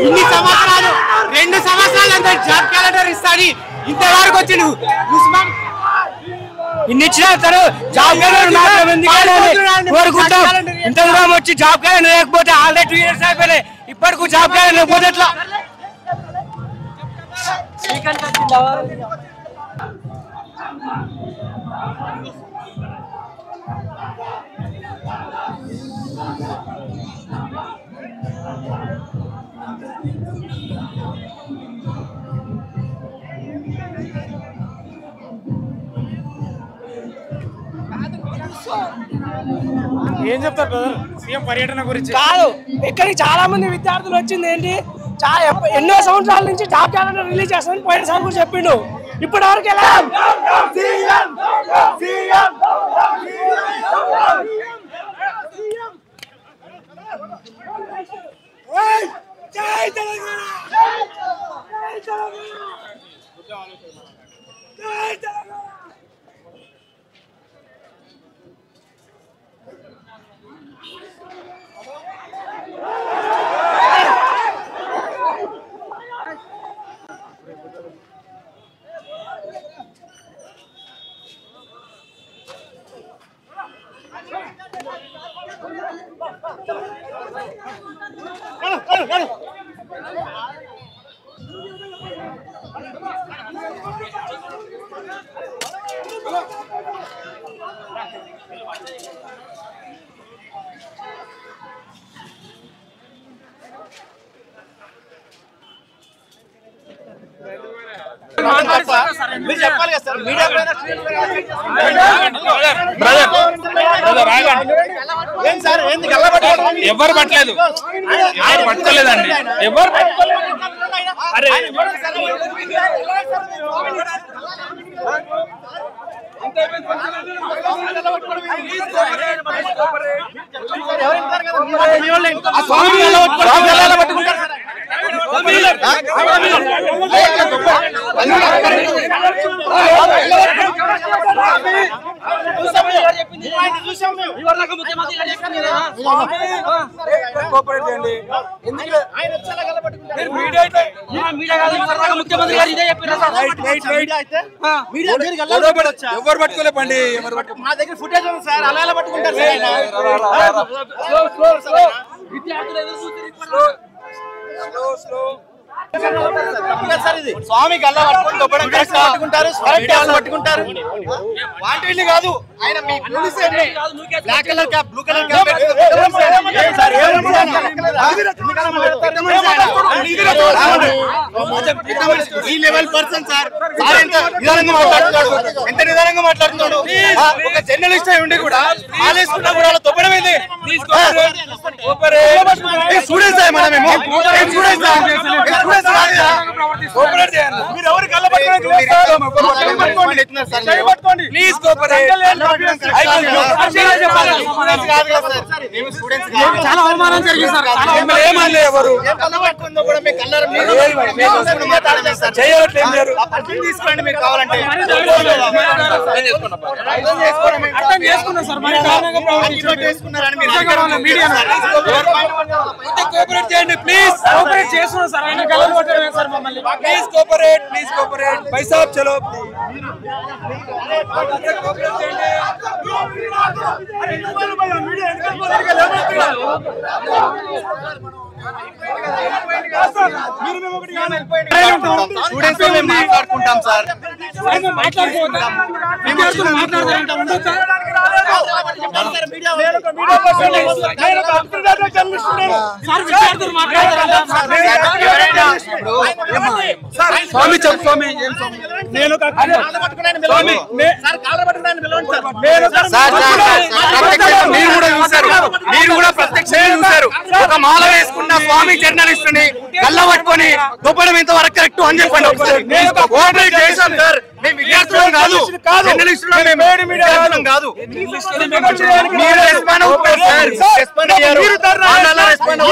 ఇన్ని సంవత్సరాలు 2 సంవత్సరాలు అంతా జాబ్ క్యాలెండర్ ఇస్తాడు ఇంతవరకు వచ్చి ఉస్మాన్ ఇన్ని ఇచ్చిన తను జాబ్ క్యాలెండర్ కోరుకుంటాం. ఇంత దూరం వచ్చి జాబ్ క్యాలెండర్ లేకపోతే ఆల్రెడీ 2 years అయిపోయినాయి. ఇప్పటికు జాబ్ క్యాలెండర్ లేకపోతే ఎట్లా? ఏం చెప్తారు బ్రదర్ సీఎం పర్యటన గురించి? కాదు, ఇక్కడికి చాలా మంది విద్యార్థులు వచ్చింది ఏంటి, ఎన్నో సంవత్సరాల నుంచి జాబ్ క్యాలెండర్ రిలీజ్ చేస్తామని పోయినసారి కూడా చెప్పిండు. ఇప్పటి వరకు ఎలా చెప్పాలి కదా సార్ మీడియా ఎవరు పట్టలేదు, ఎవరు పట్టలేదండి, ఎవరు అరే ఎవరు పట్టుకోలేపండి, మా దగ్గర ఫుటేజ్ ఉంది సార్, అలా ఎలా పట్టుకుంటారు స్వామి గల్లా పట్టుకుంటారు, పట్టుకుంటారు వాంటి కాదు ఆయన మీ black colour cap blue colour cap ఈ లెవెల్ పర్సన్ సార్ ఎంత నిదానంగా మాట్లాడుతున్నాడు. ఒక జర్నలిస్ట్ అయి ఉండి కూడా ఆలేసుకున్నా కూడా అలా తొప్పడమైంది. స్టూడెంట్స్ మనమేమో మీరు ఎవరు చాలా అవమానం జరిగింది సార్. ఎవరు తీసుకోండి మీరు కావాలంటే అర్థం చేసుకున్నాం సార్. కోఆపరేట్ చేయండి ప్లీజ్. కోఆపరేట్ చేస్తున్నాం సార్. ఆయన కలర్ కొట్టడం సార్ మమ్మల్ని. Please cooperate, please cooperate. పైసా చలో మాట్లాడుకుంటాం సార్. మీరు కూడా ప్రత్యక్షంగా చూశారు. ఒక మాల వేసుకున్న స్వామి జర్నలిస్టుని కళ్ళ పట్టుకొని దుబ్బడం ఇంతవరకు కరెక్ట్ అని చెప్పండి ఒకసారి. మేము విద్యార్థులం కాదు, జర్నలిస్టులం కాదు. మీరు రెస్పాండ్ అవుతారు సార్, రెస్పాండ్ అయ్యారు. రెస్పాండ్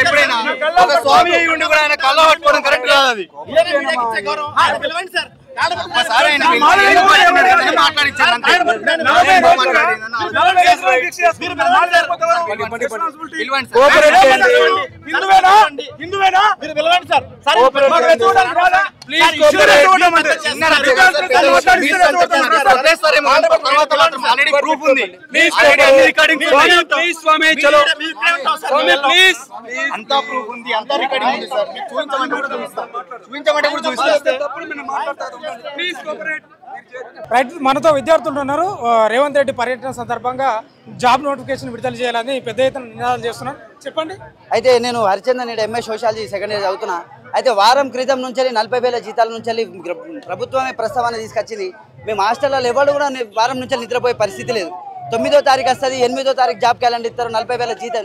ఎప్పుడైనా ఒక స్వామి అయి ఉండి కూడా ఆయన కళ్ళ పట్టుకోవడం కరెక్ట్ కాదు. అది అంతా ప్రూఫ్ ఉంది, అంతా రికార్డింగ్ ఉంది సార్. చూపించమంటే కూడా చూపిస్తారు. మనతో విద్యార్థులు ఉన్నారు. రేవంత్ రెడ్డి పర్యటన సందర్భంగా జాబ్ నోటిఫికేషన్ విడుదల చేయాలని పెద్ద ఎత్తున నినాదాలు చేస్తున్నారు. చెప్పండి. అయితే నేను హరిచందన్ నేడు ఎంఏ సోషాలజీ సెకండ్ ఇయర్ చదువుతున్నా. అయితే వారం క్రితం నుంచి 40,000 జీతాల నుంచి ప్రభుత్వమే ప్రస్తావన తీసుకొచ్చింది. మేము హాస్టల్లో ఎవరు కూడా వారం నుంచి నిద్రపోయే పరిస్థితి లేదు. 9వ తారీఖు వస్తుంది, 8వ తారీఖు జాబ్ క్యాలెండర్ ఇస్తారు, 40,000 జీతం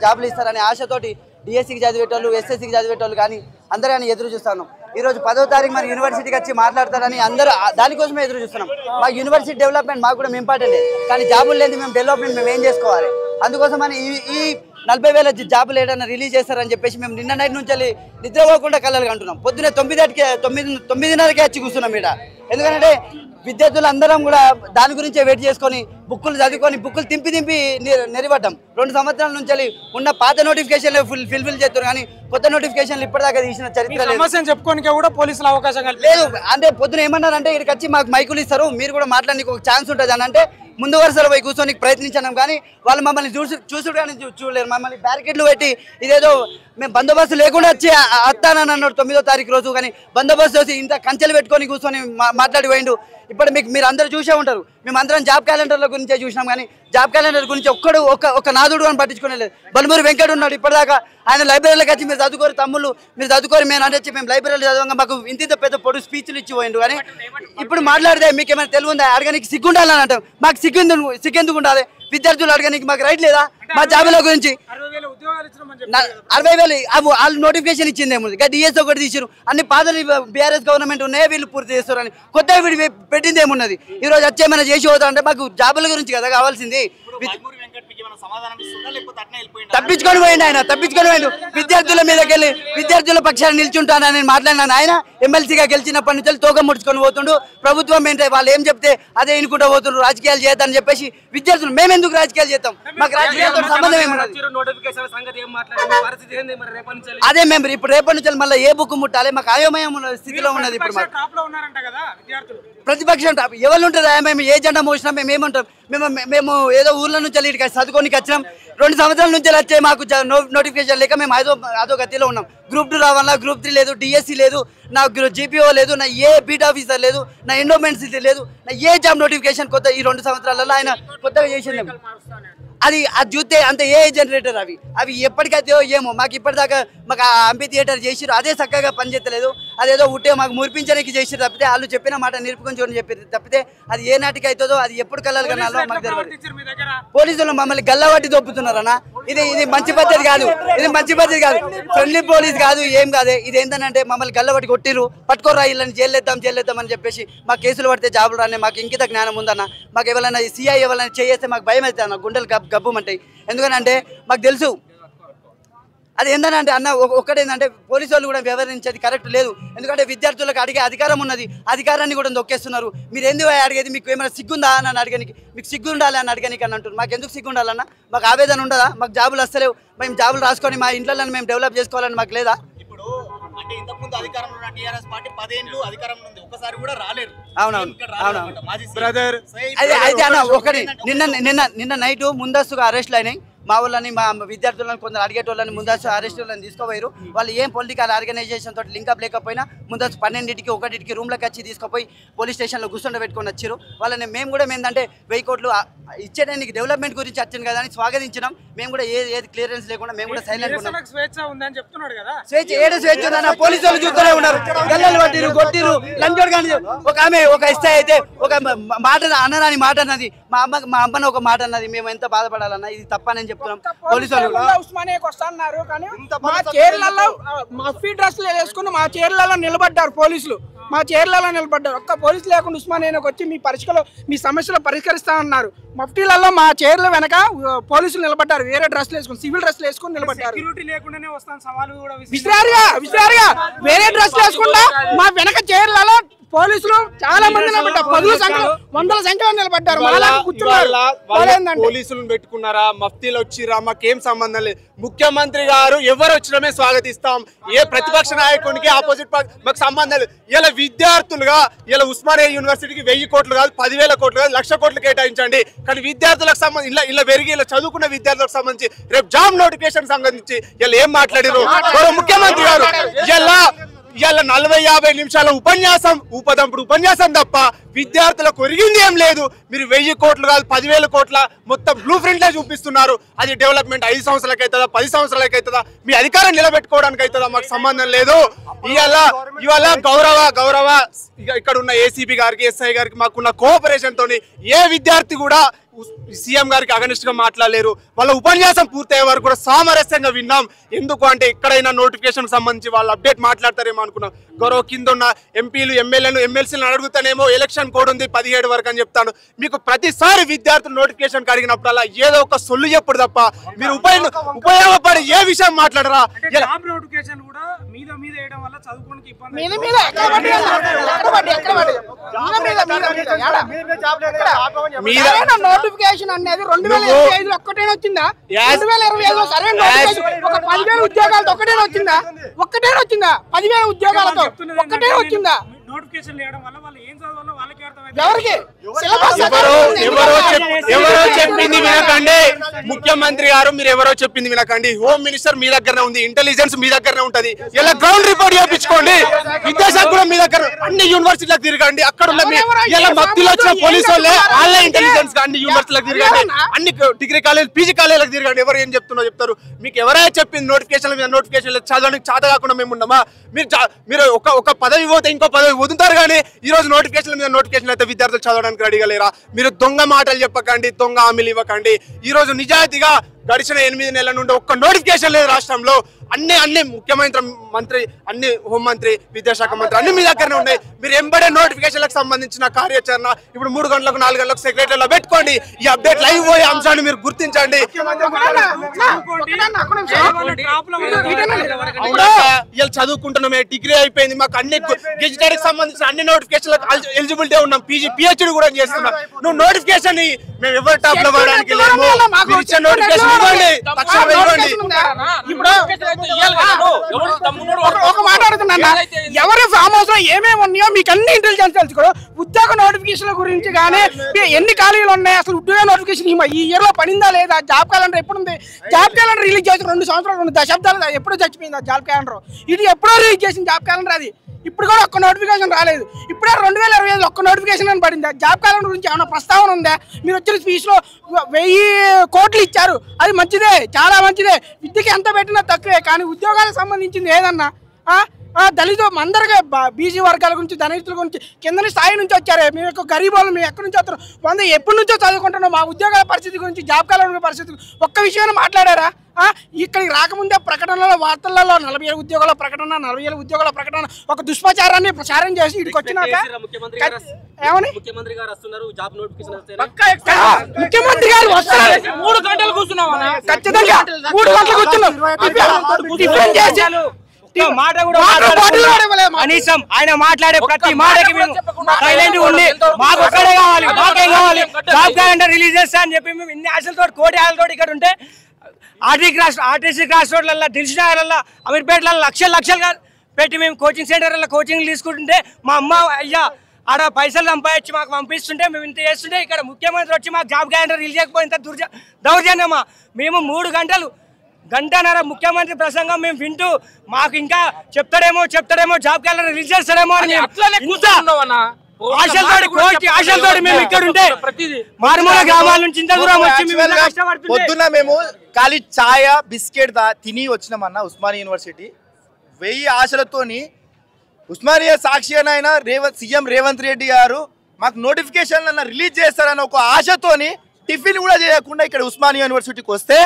జాబులు ఇస్తారనే ఆశతోటి డిఎస్సికి చదివేటోళ్ళు, ఎస్ఎస్సికి చదివేటోళ్ళు కానీ అందరూ కానీ ఎదురు చూస్తాను. ఈరోజు 10వ తారీఖు మరి యూనివర్సిటీకి వచ్చి మాట్లాడతారని అందరూ దానికోసమే ఎదురు చూస్తున్నాం. మాకు యూనివర్సిటీ డెవలప్మెంట్ మాకు కూడా ఇంపార్టెంటే, కానీ జాబులు లేదు. మేము డెవలప్మెంట్ మేము ఏం చేసుకోవాలి? అందుకోసమని ఈ 40,000 జాబులు ఏదైనా రిలీజ్ చేస్తారని చెప్పేసి మేము నిన్న నైట్ నుంచి నిద్రపోకుండా కళ్ళలు అంటున్నాం. పొద్దున్నే 9:30కే వచ్చి కూర్చున్నాం ఇక్కడ. ఎందుకంటే విద్యార్థులు అందరం కూడా దాని గురించే వెయిట్ చేసుకొని బుక్కులు చదువుకొని బుక్కులు తింపి నెరిపడ్డాం. 2 సంవత్సరాల నుంచి ఉన్న పాత నోటిఫికేషన్లు ఫిల్ఫిల్ చేస్తారు, కానీ కొత్త నోటిఫికేషన్లు ఇప్పటిదాకా తీసిన చరిత్ర లేదు. చెప్పుకోనికి కూడా పోలీసులు అవకాశం లేదు. అంటే పొద్దున ఏమన్నారంటే ఇక్కడికి వచ్చి మాకు మైకులు ఇస్తారు, మీరు కూడా మాట్లాడడానికి ఒక ఛాన్స్ ఉంటుంది అని అంటే ముందు వరుసలో పోయి కూర్చొని ప్రయత్నించాం. కానీ వాళ్ళు మమ్మల్ని చూసుడు కానీ చూడలేరు. మమ్మల్ని బ్యారికేడ్లు పెట్టి ఇదేదో మేము బందోబస్తు లేకుండా వచ్చి వస్తానని అన్నాడు 9వ తారీఖు రోజు. కానీ బందోబస్తు వచ్చి ఇంత కంచెలు పెట్టుకొని కూర్చొని మాట్లాడి పోయిండు. ఇప్పుడు మీరు అందరూ చూసే ఉంటారు. మేము అందరం జాబ్ క్యాలెండర్ల గురించే చూసినాం, కానీ జాబ్ క్యాలెండర్ గురించి ఒక్క నాదుడు అని పట్టించుకోలేదు. బలమూరి వెంకట ఉన్నాడు ఇప్పటిదాకా. ఆయన లైబ్రరీలోకి వచ్చి మీరు చదువుకోరు తమ్ముళ్ళు, మీరు చదువుకోరు మేము అంటే మేము లైబ్రరీలో చదవంగా మాకు ఇంత పెద్ద పొడు స్పీచ్లు ఇచ్చి పోయిండు. కానీ ఇప్పుడు మాట్లాడితే మీకు ఏమైనా తెలివి ఉందా? అడగడానికి సిగ్గుండాలని అంటాం. మాకు సిగ్గెందుకు ఉండాలి? విద్యార్థులు అడగడానికి మాకు రైట్ లేదా? మా జాబుల గురించి 60,000 వాళ్ళు నోటిఫికేషన్ ఇచ్చింది ఏముంది? డిఎస్ ఒకటి తీసారు. అన్ని పాతలు బీఆర్ఎస్ గవర్నమెంట్ ఉన్నాయో వీళ్ళు పూర్తి చేస్తారు అని కొత్తగా వీడు పెట్టింది ఏమున్నది? ఈరోజు వచ్చేమైనా చేసి పోతా అంటే మాకు జాబుల గురించి కదా కావాల్సింది. తప్పించుకొని పోయిండు ఆయన, తప్పించుకొని పోయిండు. విద్యార్థుల మీదకి వెళ్ళి విద్యార్థుల పక్షాన్ని నిల్చుంటానని మాట్లాడినాను. ఆయన ఎమ్మెల్సీగా గెలిచినప్పటి నుంచి తోక ముడుచుకొని పోతుండు. ప్రభుత్వం ఏంటంటే వాళ్ళు ఏం చెప్తే అదే ఇనుకుంటూ పోతుండ్రు. రాజకీయాలు చేద్దామని చెప్పేసి విద్యార్థులు మేమెందుకు రాజకీయాలు చేస్తాం? మాకు రాజకీయాలతో సంబంధం ఏమున్నది? అదే మేము ఇప్పుడు రేపటి నుంచి మళ్ళీ ఏ బుక్ ముట్టాలి? మాకు అయోమయం స్థితిలో ఉన్నది. ఇప్పుడు మాకు ప్రతిపక్షం ఎవరు ఉంటుందా? మేము ఏ జెండా మోసినా మేము ఏమంటాం? మేము ఏదో ఊర్ల నుంచి ఇక్కడికి చదువుకోనికి వచ్చినాం. 2 సంవత్సరాల నుంచి వచ్చే మాకు నోటిఫికేషన్ లేక మేము అదో గతిలో ఉన్నాం. గ్రూప్ 2 రావాలా, గ్రూప్ 3 లేదు, డిఎస్సి లేదు, నా జీపీఓ లేదు, నా ఏ బీట్ ఆఫీసర్ లేదు, నా ఎండోమెంట్స్ లేదు, నా ఏ జాబ్ నోటిఫికేషన్ కొత్త ఈ 2 సంవత్సరాలలో ఆయన కొత్తగా చేసింది. అది చూస్తే అంత ఏ జనరేటర్ అవి ఎప్పటికైతే ఏమో మాకు ఇప్పటిదాకా మాకు అంపి థియేటర్ చేసిరు, అదే చక్కగా పనిచేయలేదు. అదేదో ఉంటే మాకు మురిపించడానికి చేసిరు తప్పితే వాళ్ళు చెప్పిన మాట నిలుపుకొని చెప్పారు తప్పితే అది ఏ నాటికి అవుతుందో అది ఎప్పుడు కళ్ళలు కనాలో మాకు తెలియదు. పోలీసులు మమ్మల్ని గల్లబట్టి దొప్పుతున్నారన్నా. ఇది మంచి పద్ధతి కాదు, ఇది మంచి పద్ధతి కాదు. ఫ్రెండ్లీ పోలీస్ కాదు, ఏం కాదు. ఇది ఏంటంటే మమ్మల్ని గల్లబట్టి కొట్టిరు, పట్టుకోరా వీళ్ళని జైలేద్దాం అని చెప్పేసి మాకు కేసులు పడితే జాబులు రానే. మాకు ఇంకిత జ్ఞానం ఉందన్న. మాకు ఎవరైనా సిఐ ఎవరైనా చేస్తే మాకు భయం అవుతుంది అన్న, గుండెలు గబ్బుమంటాయి. ఎందుకంటే మాకు తెలుసు అది ఏంటంటే అన్న ఒక్కటేంటంటే పోలీసు వాళ్ళు కూడా వ్యవహరించేది కరెక్ట్ లేదు. ఎందుకంటే విద్యార్థులకు అడిగే అధికారం ఉన్నది, అధికారాన్ని కూడా నొక్కేస్తున్నారు. మీరు ఎందుకు అడిగేది? మీకు ఏమైనా సిగ్గుందా అని అడగనికి? మీకు సిగ్గు ఉండాలి అని అడగనికి అని అంటున్నారు. మాకు ఎందుకు సిగ్గు ఉండాలన్న? మాకు ఆవేదన ఉండదా? మాకు జాబులు వస్తలేవు, మేము జాబులు రాసుకొని మా ఇంట్లో మేము డెవలప్ చేసుకోవాలని మాకు లేదా? ఇప్పుడు ఏంటంటే ఇంతకుముందు అధికారంలో ఉన్న టీఆర్ఎస్ పార్టీ 10 ఏళ్ళు అధికారంలో ఉంది, ఒకసారి కూడా రాలేదు. అవునవును బ్రదర్ అయితే అన్న ఒకటి నిన్న నైట్ ముందస్తుగా అరెస్టులు అయినాయి. మా వాళ్ళని మా విద్యార్థులను కొందరు అడిగేటోళ్ళని ముందస్తు అరెస్టులను తీసుకోపోయారు. వాళ్ళు ఏం పొలిటికల్ ఆర్గనైజేషన్ తోటి లింకప్ లేకపోయినా ముందస్తు 12కి 1కి రూమ్లోకి వచ్చి తీసుకుపోయి పోలీస్ స్టేషన్లో కూర్చుండ పెట్టుకొని వచ్చారు. వాళ్ళని మేము కూడా ఏంటంటే 1000 కోట్లు ఇచ్చేదానికి డెవలప్మెంట్ గురించి వచ్చింది కదా అని స్వాగతించినాం. మేము కూడా ఏది క్లియరెన్స్ లేకుండా మేము కూడా సైలెంట్ ఉన్నాం. స్వేచ్ఛ స్వేచ్ఛ ఉందన్న పోలీసు వాళ్ళు చూస్తూనే ఉన్నారు. గల్లలు పట్టిరు, కొట్టిరు, లంచోడు కానీ ఒక ఆమె ఒక ఎస్ఐ అయితే ఒక మాట అనరాని మాట అన్నది. మా అమ్మని ఒక మాట అన్నది. మేము ఎంత బాధపడాలన్నా ఇది తప్పని చెప్తున్నాం. పోలీసు వాళ్ళు ఉస్మానియాకి వస్తున్నారు కానీ మా చీరలలో మఫీ డ్రెస్లు వేసుకుని మా చీరలలో నిలబడ్డారు పోలీసులు. మా చీరలలో నిలబడ్డారు. ఒక్క పోలీసు లేకుండా ఉస్మానియాకి వచ్చి మీ సమస్యలు పరిష్కరిస్తామన్నారు. మఫ్టీలలో మా చీరల వెనక పోలీసులు నిలబడ్డారు. వేరే డ్రెస్లు వేసుకుని సివిల్ డ్రెస్లు వేసుకుని నిలబడ్డారు. విచారిగా వేరే డ్రెస్లు వేసుకుంటా మా వెనక చీరలలో పోలీసులు చాలా మంది నిలబడ్డారు. 10 సంఖ్యలో 100 సంఖ్యలో నిలబడ్డారు. పోలీసులను పెట్టుకున్నారా, మఫ్తీలు వచ్చిరా, మాకేం సంబంధం లేదు. ముఖ్యమంత్రి గారు ఎవరు వచ్చినమే స్వాగతిస్తాం. ఏ ప్రతిపక్ష నాయకునికి ఆపోజిట్ మాకు సంబంధం లేదు. ఇలా విద్యార్థులుగా ఇలా ఉస్మానియా యూనివర్సిటీకి 1000 కోట్లు కాదు, 10,000 కోట్లు కాదు, 1,00,000 కోట్లు కేటాయించండి. కానీ విద్యార్థులకు సంబంధించి ఇలా పెరిగి ఇలా చదువుకున్న విద్యార్థులకు సంబంధించి రేపు జాబ్ నోటిఫికేషన్ సంబంధించి ఇలా ఏం మాట్లాడారు ముఖ్యమంత్రి గారు? ఇలా 40-50 నిమిషాల ఉపన్యాసం తప్ప విద్యార్థులకు ఒరిగింది ఏం లేదు. మీరు 1000 కోట్లు కాదు 10,000 కోట్ల మొత్తం బ్లూ ప్రింట్లే చూపిస్తున్నారు. అది డెవలప్మెంట్ 5 సంవత్సరాలకి అవుతుందా 10 సంవత్సరాలకి అవుతుందా? మీ అధికారం నిలబెట్టుకోవడానికి అవుతుందా? మాకు సంబంధం లేదు. ఇవాళ గౌరవ ఇక్కడ ఉన్న ఏసీబీ గారికి ఎస్ఐ గారికి మాకున్న కోఆపరేషన్ తోని ఏ విద్యార్థి కూడా సీఎం గారికి అగనిస్ట్ గా మాట్లాడలేరు. వాళ్ళ ఉపన్యాసం పూర్తయ్యే వరకు కూడా సామరస్యంగా విన్నాం. ఎందుకు అంటే ఎక్కడైనా నోటిఫికేషన్ సంబంధించి వాళ్ళు అప్డేట్ మాట్లాడతారేమో అనుకున్నాం. గౌరవ కింద ఉన్న ఎంపీలు ఎమ్మెల్యేలు ఎమ్మెల్సీలను అడుగుతానేమో ఎలక్షన్ కోడ్ ఉంది 17 వరకు అని చెప్తాను. మీకు ప్రతిసారి విద్యార్థులు నోటిఫికేషన్ అడిగినప్పుడల్లా ఏదో ఒక సొల్లు చెప్పుడు తప్ప మీరు ఉపయోగపడి ఏ విషయం మాట్లాడరా? నోటిఫికేషన్ అనేది 2025 ఒక్కటేనా వచ్చిందా? 2025 సరైన ఒక 10,000 ఉద్యోగాలతో ఒక్కటేనా వచ్చిందా? 10,000 ఉద్యోగాలతో ఒక్కటే వచ్చిందా? ఎవరో చెప్పింది వినకండి. ముఖ్యమంత్రి గారు మీరు ఎవరో చెప్పింది వినకండి. హోమ్ మినిస్టర్ మీ దగ్గరనే ఉంది, ఇంటెలిజెన్స్ మీ దగ్గరనే ఉంటది. ఇలా గ్రౌండ్ రిపోర్ట్ చేయించుకోండి. విద్యాశాఖ కూడా మీ దగ్గర, అన్ని యూనివర్సిటీలకు తిరగండి. అక్కడ ఉన్న ఇలా మధ్యలో వచ్చిన పోలీసు వాళ్ళే వాళ్ళ ఇంటెలిజెన్స్ అన్ని యూనివర్సిటీలకు తిరగండి, అన్ని డిగ్రీ కాలేజ్ పీజీ కాలేజీలకు తిరగండి. ఎవరు ఏం చెప్తారో చెప్తారు. మీకు ఎవరైనా చెప్పింది నోటిఫికేషన్ మీద నోటిఫికేషన్ చదవడానికి చేత కాకుండా మేము ఉన్నామా? మీరు ఒక పదవి పోతే ఇంకో పదవి వదులుతారు కానీ ఈ రోజు నోటిఫికేషన్ మీద నోటిఫికేషన్ అయితే విద్యార్థులు చదవడానికి రెడీగా లేరా? మీరు దొంగ మాటలు చెప్పకండి, దొంగ హామీలు ఇవ్వకండి. ఈ రోజు నిజాయితీగా గడిచిన 8 నెలల నుండి ఒక్క నోటిఫికేషన్ లేదు రాష్ట్రంలో. అన్ని ముఖ్యమంత్రి అన్ని హోంమంత్రి విద్యాశాఖ మంత్రి అన్ని మీ దగ్గరనే ఉన్నాయి. మీరు ఎంబడే నోటిఫికేషన్లకు సంబంధించిన కార్యాచరణ ఇప్పుడు 3 గంటలకు 4 గంటలకు సెక్రటరీలో పెట్టుకోండి. ఈ అప్డేట్ లైవ్ పోయే అంశాన్ని మీరు గుర్తించండి. ఇలా చదువుకుంటున్నామే, డిగ్రీ అయిపోయింది, మాకు అన్ని గెజిటెడ్ సంబంధించిన అన్ని నోటిఫికేషన్లకు ఎలిజిబిలిటీ ఉన్నాం, PhD కూడా చేస్తున్నాం. నువ్వు నోటిఫికేషన్ మేము ఎవరి టాప్ లో పడడానికి లేము. మీరు ఇచ్చే నోటిఫికేషన్ ఇవ్వండి, తక్షణమే ఇవ్వండి. ఒక మాట అడుగుతున్నా, ఎవరి ఫామ్ హౌస్ లో ఏమేమి ఉన్నాయో మీకు అన్ని ఇంటెలిజెన్స్ తెలుసుకో. ఉద్యోగ నోటిఫికేషన్ గురించి కానీ ఎన్ని ఖాళీలు ఉన్నాయి, అసలు ఉద్యోగ నోటిఫికేషన్ ఈ ఇయర్ లో పడిందా లేదా, జాబ్ క్యాలెండర్ ఎప్పుడు ఉంది, జాబ్ క్యాలెండర్ రిలీజ్ చేసి 2 సంవత్సరాలు 2 దశాబ్దాలు ఎప్పుడు చచ్చిపోయింది జాబ్ క్యాలెండర్. ఇది ఎప్పుడో రిలీజ్ చేసిన జాబ్ క్యాలెండర్, అది ఇప్పుడు కూడా ఒక్క నోటిఫికేషన్ రాలేదు. ఇప్పుడే 2025 ఒక్క నోటిఫికేషన్ అని పడిందా? జాబ్ క్యాలెండర్ గురించి ఏమైనా ప్రస్తావన ఉందా? మీరు వచ్చిన స్పీచ్లో 1000 కోట్లు ఇచ్చారు, అది మంచిదే, చాలా మంచిదే. విద్యకి ఎంత పెట్టినా తక్కువే. కానీ ఉద్యోగాలకు సంబంధించింది ఏదన్నా దళిత అందరికీ బీసీ వర్గాల గురించి, ధనికుల గురించి, కిందని స్థాయి నుంచి వచ్చారే. మీ యొక్క గరీబులు మేము ఎక్కడి నుంచి వస్తారు, ఎప్పటి నుంచో చదువుకుంటున్నాం. మా ఉద్యోగాల పరిస్థితి గురించి, జాబ్ క్యాలెండర్ పరిస్థితి ఒక్క విషయాన్ని మాట్లాడారా? ఇక్కడికి రాకముందే ప్రకటనలో వార్తలలో 40,000 ఉద్యోగాల ప్రకటన, 40,000 ఉద్యోగాల ప్రకటన, ఒక దుష్ప్రచారాన్ని ప్రచారం చేసి ఇక్కడికి వచ్చినాక ఏమని ముఖ్యమంత్రి గారు వస్తున్నారు, 3 గంటలు కూర్చున్నాం, ఖచ్చితంగా 3 గంటలు కూర్చున్నాం. కనీసం ఆయన మాట్లాడే ప్రతి మాటకి మేము సైలెంట్ ఉండి మాకు ఒక్కడే కావాలి, మాకేం కావాలి, జాబ్ క్యాలెండర్ రిలీజ్ చేస్తా అని చెప్పి మేము ఇన్ని ఆశలతో కోటి ఆశలతో ఇక్కడ ఉంటే ఆర్టీసీ క్రాస్ రోడ్లలో, దిల్సుఖ్నగర్లలో, అమీర్పేటలలో లక్షలు పెట్టి మేము కోచింగ్ సెంటర్లో కోచింగ్ తీసుకుంటుంటే మా అమ్మ అయ్యా ఆడ పైసలు సంపాదించి మాకు పంపిస్తుంటే మేము ఇంత చేస్తుంటే ఇక్కడ ముఖ్యమంత్రి వచ్చి మాకు జాబ్ క్యాలెండర్ రిలీజ్ చేయకపోతే ఇంత దౌర్జన్యమా. మేము 3 గంటన్నర ముఖ్యమంత్రి ప్రసంగం మేము వింటూ మాకు ఇంకా చెప్తాడేమో జాబ్ క్యాలెండర్ రిలీజ్ చేస్తాడేమో అని ఆశలతో మేము ఇక్కడ ఉంటే మారుమూల గ్రామాల నుంచి ఇంత దూరం వచ్చి పొద్దున్న మేము ఖాళీ ఛాయ బిస్కెట్ తిని వచ్చినామన్న ఉస్మానియా యూనివర్సిటీ 1000 ఆశలతోని ఉస్మానియా సాక్షి అయినా సీఎం రేవంత్ రెడ్డి గారు మాకు నోటిఫికేషన్ అన్న రిలీజ్ చేస్తారన్న ఒక ఆశతోని టిఫిన్ కూడా చేయకుండా ఇక్కడ ఉస్మానియా యూనివర్సిటీకి వస్తే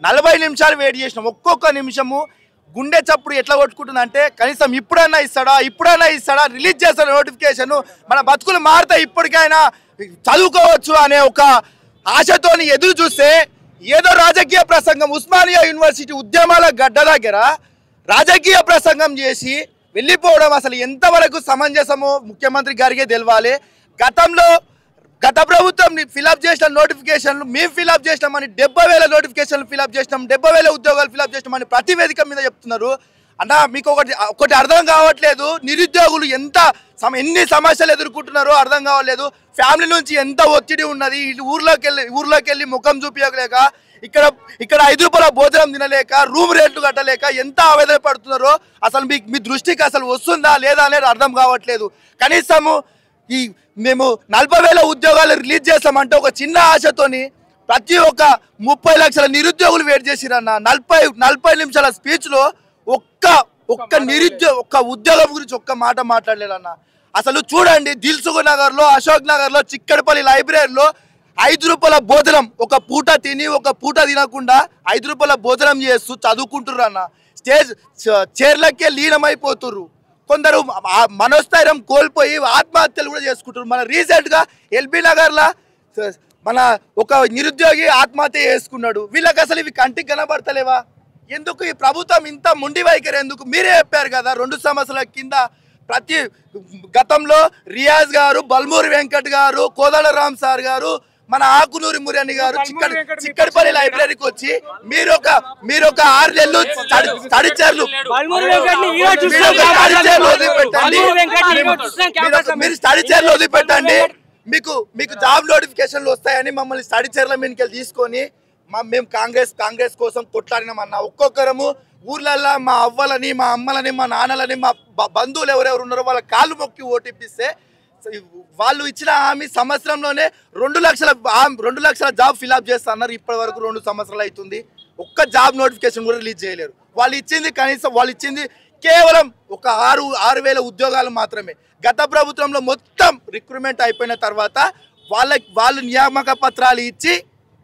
40 నిమిషాలు వెయిట్ చేసినాం. ఒక్కొక్క నిమిషము గుండె చప్పుడు ఎట్లా కొట్టుకుంటుందంటే కనీసం ఇప్పుడన్నా ఇస్తాడా రిలీజ్ చేస్తాడు నోటిఫికేషన్, మన బతుకులు మారుతాయి, ఇప్పటికైనా చదువుకోవచ్చు అనే ఒక ఆశతోని ఎదురు చూస్తే ఏదో రాజకీయ ప్రసంగం ఉస్మానియా యూనివర్సిటీ ఉద్యమాల గడ్డ దగ్గర రాజకీయ ప్రసంగం చేసి వెళ్ళిపోవడం అసలు ఎంతవరకు సమంజసమో ముఖ్యమంత్రి గారికే తెలవాలి. గత ప్రభుత్వం ఫిలప్ చేసిన నోటిఫికేషన్లు మేము ఫిలప్ చేసినామని 70,000 నోటిఫికేషన్లు ఫిలప్ చేసినాం, 70,000 ఉద్యోగాలు ఫిలప్ చేసినామని ప్రతి వేదిక మీద చెప్తున్నారు. అన్న మీకు ఒకటి అర్థం కావట్లేదు, నిరుద్యోగులు ఎన్ని సమస్యలు ఎదుర్కొంటున్నారో అర్థం కావట్లేదు. ఫ్యామిలీ నుంచి ఎంత ఒత్తిడి ఉన్నది, ఊర్లోకి వెళ్ళి ముఖం చూపించలేక ఇక్కడ 5 రూపాయల భోజనం తినలేక రూమ్ రేట్లు కట్టలేక ఎంత ఆవేదన పడుతున్నారో అసలు మీ దృష్టికి అసలు వస్తుందా లేదా అనేది అర్థం కావట్లేదు. కనీసము మేము 40,000 ఉద్యోగాలు రిలీజ్ చేస్తామంటే ఒక చిన్న ఆశతోని ప్రతి ఒక్క 30 లక్షల నిరుద్యోగులు వెయిట్ చేసిరన్న. 40 నిమిషాల స్పీచ్ లో ఒక్క ఉద్యోగం గురించి ఒక్క మాట మాట్లాడలేదన్న. అసలు చూడండి, దిల్సుఖ్ నగర్ లో, అశోక్ నగర్ లో, చిక్కడపల్లి లైబ్రరీలో 5 రూపాయల భోజనం ఒక పూట తిని ఒక పూట తినకుండా 5 రూపాయల భోజనం చేస్తూ చదువుకుంటుర్రు అన్న. చైర్లకే లీనమైపోతుర్రు. కొందరు మనోస్థైర్యం కోల్పోయి ఆత్మహత్యలు కూడా చేసుకుంటారు. మన రీసెంట్ గా ఎల్బీ నగర్ లా మన ఒక నిరుద్యోగి ఆత్మహత్య చేసుకున్నాడు. వీళ్ళకి అసలు ఇవి కంటికి కనబడతలేవా? ఎందుకు ఈ ప్రభుత్వం ఇంత మొండి వైఖరి ఎందుకు? మీరే చెప్పారు కదా 2 సంవత్సరాల కింద గతంలో రియాజ్ గారు, బల్మూరి వెంకట్ గారు, కోదండరామ్ సార్ గారు, మన ఆకునూరి మురళి గారు చిక్కడపల్లి లైబ్రరీకి వచ్చి మీరు ఒక 6 నెలలు స్టడీచర్లు వదిలిపెట్టండి, మీకు జాబ్ నోటిఫికేషన్లు వస్తాయని మమ్మల్ని స్టడీచర్ల మీదకి తీసుకొని మేము కాంగ్రెస్ కోసం కొట్లాడినామన్నా. ఒక్కొక్కరము ఊర్లల్లో మా అవ్వలని, మా అమ్మలని, మా నాన్నలని, మా బంధువులు ఎవరెవరు ఉన్నారో వాళ్ళ కాళ్ళు మొక్కి ఓటిపిస్తే వాళ్ళు ఇచ్చిన హామీ సంవత్సరంలోనే 2 లక్షల జాబ్ ఫిలప్ చేస్తా అన్నారు. ఇప్పటి వరకు 2 సంవత్సరాలు అవుతుంది, ఒక్క జాబ్ నోటిఫికేషన్ కూడా రిలీజ్ చేయలేరు. వాళ్ళు ఇచ్చింది కేవలం ఒక 6,000 ఉద్యోగాలు మాత్రమే. గత ప్రభుత్వంలో మొత్తం రిక్రూట్మెంట్ అయిపోయిన తర్వాత వాళ్ళు నియామక పత్రాలు ఇచ్చి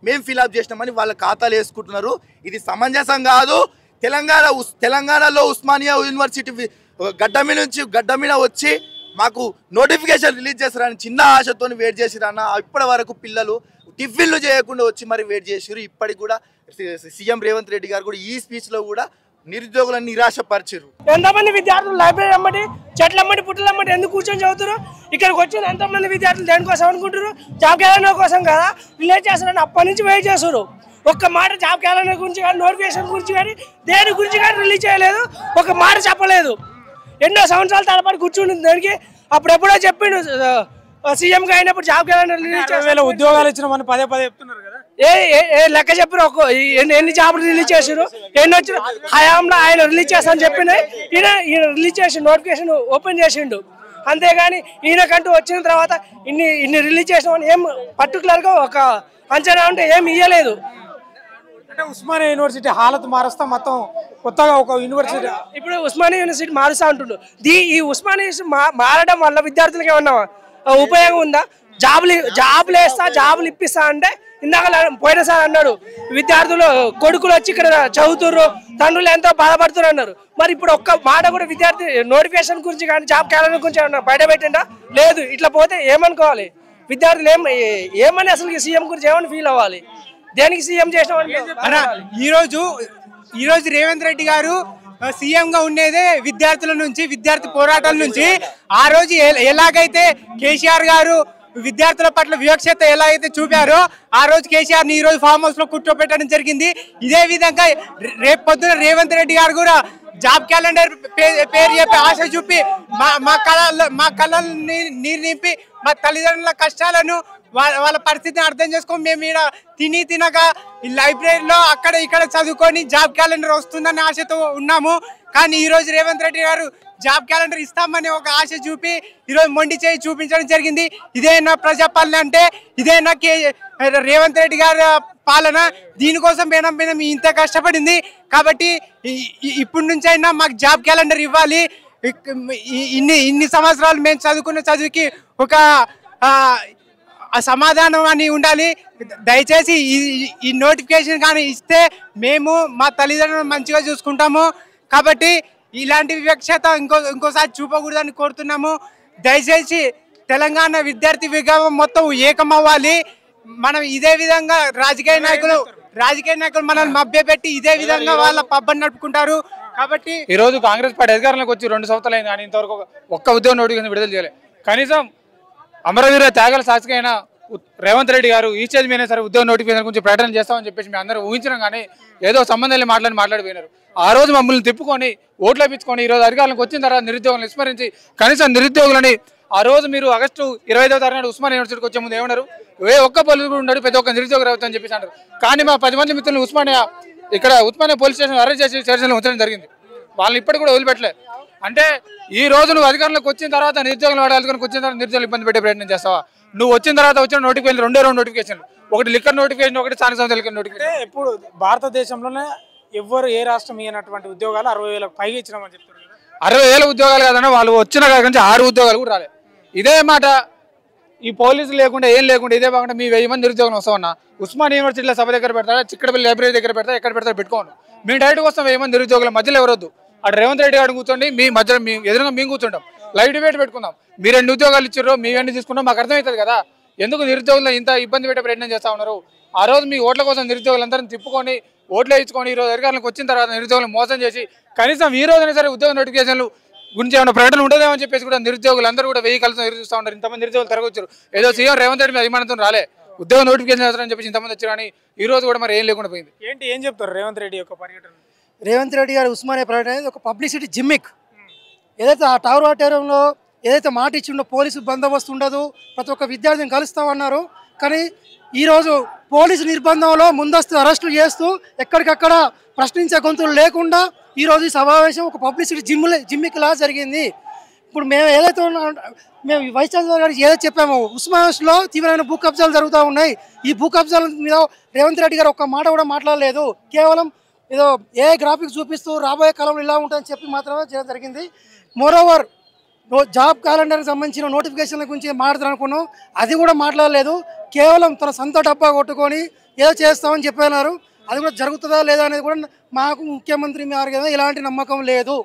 మేము ఫిలప్ చేసినామని వాళ్ళ ఖాతాలు వేసుకుంటున్నారు. ఇది సమంజసం కాదు. తెలంగాణలో ఉస్మానియా యూనివర్సిటీ గడ్డ మీద వచ్చి మాకు నోటిఫికేషన్ రిలీజ్ చేస్తారని చిన్న ఆశతో వెయిట్ చేసిరన్న. ఇప్పటి వరకు పిల్లలు టిఫిన్లు చేయకుండా వచ్చి మరి వెయిట్ చేసిరు. ఇప్పటికి కూడా సీఎం రేవంత్ రెడ్డి గారు కూడా ఈ స్పీచ్ లో కూడా నిరుద్యోగులను నిరాశపరిచారు. ఎంతమంది విద్యార్థులు లైబ్రరీ అమ్మటి, చెట్లమ్మటి, పుట్టలమ్మటి ఎందుకు కూర్చొని చదువుతారు? ఇక్కడికి వచ్చిన ఎంతమంది విద్యార్థులు దేనికోసం అనుకుంటారు? జాబ్ క్యాలెండర్ కోసం కదా రిలీజ్ చేస్తారని అప్పటి నుంచి వెయిట్ చేస్తారు. ఒక్క మాట జాబ్ క్యాలెండర్ గురించి కానీ, నోటిఫికేషన్ గురించి కానీ, దేని గురించి కానీ రిలీజ్ చేయలేదు, ఒక మాట చెప్పలేదు. ఎన్నో సంవత్సరాల తరబడి కూర్చుంది దానికి. అప్పుడెప్పుడో చెప్పిండు సీఎంగా అయినప్పుడు జాబ్ క్యాలెండర్ రిలీజ్ చేసి ఉద్యోగాలు ఇచ్చినామని పదే చెప్తున్నారు కదా. ఏ లెక్క చెప్పారు, ఎన్ని జాబులు రిలీజ్ చేసారు, ఎన్ని వచ్చిన హయాంలో ఆయన రిలీజ్ చేస్తానని చెప్పింది. ఈయన రిలీజ్ చేసి నోటిఫికేషన్ ఓపెన్ చేసిండు. అంతేగాని ఈయనకంటూ వచ్చిన తర్వాత ఇన్ని రిలీజ్ చేసినామని ఏం పర్టికులర్గా ఒక అంచనా ఉంటే ఏమి ఇయ్యలేదు. అంటే ఉస్మానియా యూనివర్సిటీ హాలత్ మారుస్తా మొత్తం కొత్తగా ఒక యూనివర్సిటీ ఇప్పుడు ఉస్మానియా యూనివర్సిటీ మారుస్తా ఉంటుండు. ఈ ఉస్మానియా మారడం వల్ల విద్యార్థులకు ఏమన్నా ఉపయోగం ఉందా? జాబులు వేస్తా, జాబులు ఇప్పిస్తా అంటే ఇందాక పోయినసారి అన్నాడు విద్యార్థులు కొడుకులు వచ్చి ఇక్కడ చదువుతుర్రు, తండ్రులు ఎంతో బాధపడుతున్నారు అన్నారు. మరి ఇప్పుడు ఒక్క మాట కూడా విద్యార్థి నోటిఫికేషన్ గురించి కానీ జాబ్ క్యాలెండర్ గురించి బయట పెట్టిండా? లేదు. ఇట్లా పోతే ఏమనుకోవాలి విద్యార్థులు? ఏమని అసలు సీఎం గురించి ఏమని ఫీల్ అవ్వాలి? దేనికి సీఎం చేసిన ఈ రోజు రేవంత్ రెడ్డి గారు సీఎం గా ఉండేదే విద్యార్థుల నుంచి, విద్యార్థి పోరాటాల నుంచి. ఆ రోజు ఎలాగైతే కేసీఆర్ గారు విద్యార్థుల పట్ల వివక్షత ఎలా అయితే చూపారో ఆ రోజు కేసీఆర్ ని ఈ రోజు ఫామ్ హౌస్ లో కూర్చోబెట్టడం జరిగింది. ఇదే విధంగా రేపు పొద్దున రేవంత్ రెడ్డి గారు కూడా జాబ్ క్యాలెండర్ పేరు చెప్పి ఆశ చూపి మా కళ్ళని నీరు నింపి మా తల్లిదండ్రుల కష్టాలను వాళ్ళ పరిస్థితిని అర్థం చేసుకొని మేము ఇక్కడ తినక ఈ లైబ్రరీలో అక్కడ ఇక్కడ చదువుకొని జాబ్ క్యాలెండర్ వస్తుందన్న ఆశతో ఉన్నాము. కానీ ఈరోజు రేవంత్ రెడ్డి గారు జాబ్ క్యాలెండర్ ఇస్తామని ఒక ఆశ చూపి ఈరోజు మొండి చేయి చూపించడం జరిగింది. ఇదేనా ప్రజాపాలన అంటే? ఇదేనా రేవంత్ రెడ్డి గారి పాలన? దీనికోసం మేము ఇంత కష్టపడింది. కాబట్టి ఇప్పటి నుంచి అయినా మాకు జాబ్ క్యాలెండర్ ఇవ్వాలి. ఇన్ని సంవత్సరాలు మేము చదువుకున్న చదువుకి ఒక సమాధానం అని ఉండాలి. దయచేసి ఈ నోటిఫికేషన్ కానీ ఇస్తే మేము మా తల్లిదండ్రులను మంచిగా చూసుకుంటాము. కాబట్టి ఇలాంటి వివక్షత ఇంకోసారి చూపకూడదని కోరుతున్నాము. దయచేసి తెలంగాణ విద్యార్థి విభాగం మొత్తం ఏకమవ్వాలి. మనం ఇదే విధంగా రాజకీయ నాయకులు మనల్ని మభ్యపెట్టి ఇదే విధంగా వాళ్ళ పబ్బని నడుపుకుంటారు. కాబట్టి ఈ రోజు కాంగ్రెస్ పార్టీ అధికారంలోకి వచ్చి 2 సంవత్సరాలు అయింది కానీ ఇంతవరకు ఒక్క ఉద్యోగ నోటిఫికేషన్ విడుదల చేయలేదు. కనీసం అమరవీర త్యాగాల సాక్షి అయిన రేవంత్ రెడ్డి గారు ఈ స్టేజ్ మీద సరే ఉద్యోగ నోటిఫికేషన్ గురించి ప్రకటన చేస్తామని చెప్పేసి మేము అందరూ ఊహించడం కానీ ఏదో సంబంధాలు మాట్లాడిపోయినారు. ఆ రోజు మమ్మల్ని తిప్పుకొని ఓట్లు వేయించుకొని ఈ రోజు అధికారంలోకి వచ్చిన తర్వాత నిరుద్యోగులను విస్మరించి కనీసం నిరుద్యోగులని ఆ రోజు మీరు ఆగస్టు 25వ తారీఖు ఉస్మానియా యూనివర్సిటీకి వచ్చే ముందు ఏమన్నారు? ఒక్క పోలీసు కూడా ఉన్నాడు, ప్రతి ఒక్క నిరుద్యోగ రావచ్చు అని చెప్పేసి అంటారు. కానీ మా 10 మంది మిత్రులు ఉస్మానియా పోలీస్ స్టేషన్ అరెస్ట్ చేసి స్టేషన్లో ఉంచడం జరిగింది. వాళ్ళని ఇప్పటికి కూడా వదిలిపెట్టలే. అంటే ఈ రోజు నువ్వు అధికారంలోకి వచ్చిన తర్వాత నిరుద్యోగులు వాడాలి వచ్చిన తర్వాత నిరుద్యోగులు ఇబ్బంది పెట్టే ప్రయత్నం చేస్తావా? నువ్వు వచ్చిన తర్వాత వచ్చిన నోటిఫికేషన్ 2 నోటిఫికేషన్, ఒకటి లిక్కర్ నోటిఫికేషన్, ఒకటి స్థానిక సంస్థల లిక్కర్ నోటిఫికేషన్. ఇప్పుడు భారతదేశంలోనే ఎవ్వరు ఏ రాష్ట్రం ఇవ్వనటువంటి ఉద్యోగాలు 60,000కు పైగా ఇచ్చినామని చెప్తున్నారు. 60,000 ఉద్యోగాలు కాదన్నా వాళ్ళు వచ్చిన కాదు 6 ఉద్యోగాలు కూడా రాలేదు. ఇదే మాట ఈ పోలీసులు లేకుండా ఏం లేకుండా ఇదే కాకుండా మీ 1000 మంది నిరుద్యోగులు వస్తామన్నా ఉస్మానియా యూనివర్సిటీలో సభ దగ్గర పెడతారా, చిక్కడపల్లి లైబ్రరీ దగ్గర పెడతారా, ఎక్కడ పెడతారు పెట్టుకోను. మేము డైరెక్ట్గా వస్తాం 1000 మంది నిరుద్యోగుల మధ్యలో ఎవరొద్దు. అటు రేవంత్ రెడ్డి గారు కూర్చోండి, మీ మధ్యలో ఎదురుగా మేము కూర్చుంటాం, లైవ్ డిబేట్ పెట్టుకుందాం. మీరు 2 ఉద్యోగాలు ఇచ్చారో మేమన్నీ తీసుకుంటాం, మాకు అర్థమవుతుంది కదా ఎందుకు నిరుద్యోగులు ఇంత ఇబ్బంది పెట్టే ప్రయత్నం చేస్తూ ఉన్నారు. ఆ రోజు మీ ఓట్ల కోసం నిరుద్యోగులందరినీ తిప్పుకొని ఓట్లు వేయించుకొని ఈ రోజు అధికారులకు వచ్చిన తర్వాత నిరుద్యోగులను మోసం చేసి కనీసం ఈ రోజైనా సరే ఉద్యోగ నోటిఫికేషన్లు గురించి ఏమైనా ప్రకటన ఉండదేమని చెప్పేసి కూడా నిరుద్యోగులందరూ కూడా 1000 కలిసి ఎదురు చూస్తూ ఉన్నారు. ఇంతమంది నిరుద్యోగులు తిరగొచ్చారు. ఏదో సీఎం రేవంత్ రెడ్డి అభిమానంతో రాలే, ఉద్యోగ నోటిఫికేషన్ చేస్తారని చెప్పేసి ఇంతమంది వచ్చారు. కానీ ఈ రోజు కూడా మరి ఏం లేకుండా పోయింది. ఏం చెప్తారు రేవంత్ రెడ్డి యొక్క పర్యటన? రేవంత్ రెడ్డి గారు ఉస్మానియా పర్యటన అనేది ఒక పబ్లిసిటీ జిమ్మిక్. ఏదైతే ఆ టవర్ ఆడిటోరియంలో ఏదైతే మాట ఇచ్చిండో పోలీసు బందోబస్తు ఉండదు, ప్రతి ఒక్క విద్యార్థిని కలుస్తామన్నారు. కానీ ఈరోజు పోలీసు నిర్బంధంలో ముందస్తు అరెస్టులు చేస్తూ ఎక్కడికక్కడ ప్రశ్నించే గొంతులు లేకుండా ఈరోజు ఈ సమావేశం ఒక పబ్లిసిటీ జిమ్మిక్లా జరిగింది. ఇప్పుడు మేము వైస్ ఛాన్సలర్ గారికి ఏదైతే చెప్పామో ఉస్మానియాలో తీవ్రమైన భూ కబ్జాలు జరుగుతూ ఉన్నాయి. ఈ భూ కబ్జాల మీద రేవంత్ రెడ్డి గారు ఒక్క మాట కూడా మాట్లాడలేదు. కేవలం ఏదో ఏ గ్రాఫిక్స్ చూపిస్తూ రాబోయే కాలంలో ఇలా ఉంటుందని చెప్పి మాత్రమే చేయడం జరిగింది. మోరోవర్ జాబ్ క్యాలెండర్కి సంబంధించిన నోటిఫికేషన్ల గురించి మాట్లాడాలనుకున్నాం, అది కూడా మాట్లాడలేదు. కేవలం తన సొంత డబ్బా కొట్టుకొని ఏదో చేస్తామని చెప్పన్నారు. అది కూడా జరుగుతుందా లేదా అనేది కూడా మాకు ముఖ్యమంత్రి మీద ఎలాంటి నమ్మకం లేదు.